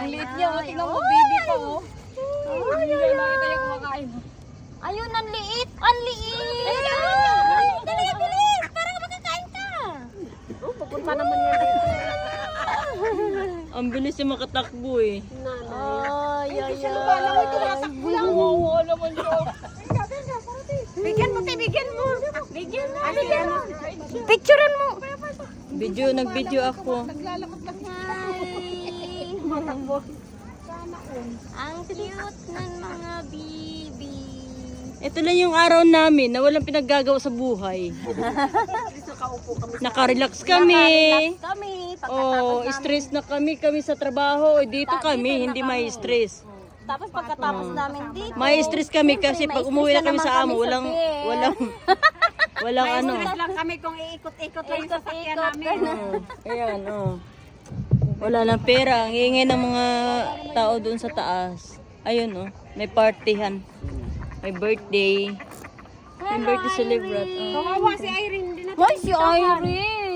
Ang liit niya, oh. Tingnan mo, baby pa, oh. Ay, ay, nakita niya kumakain. Ayun, ang liit! Ang liit! Dali, bilis! Para makakain ka! Oh, pupunta naman yan dito. Ang bilis yung makatakbo eh. Ay, ay, ay. Kala ko tumatakbo lang. Oo, naman yun. Bigyan mo, bigyan mo. Bigyan mo. Picturean mo. Nag-video ako. Naglalakad lang. Hi. Ang cute ng mga baby. Ito lang yung araw namin na walang pinaggagawa sa buhay. Nakarelax kami. Kami. Oh, stress na kami sa trabaho. Dito kami, hindi may stress. Tapos pagkatapos namin dito. May stress kami kasi pag umuwi na kami sa amo, walang ano. Lang kami kung iikot-ikot lang sa sakyan namin. Ayan, oh. Wala lang pera. Ang ingay ng mga tao doon sa taas. Ayun, oh. May partihan. May birthday. May birthday celebrate. Oh. Kawawa si Irene din. Hoy, si Irene.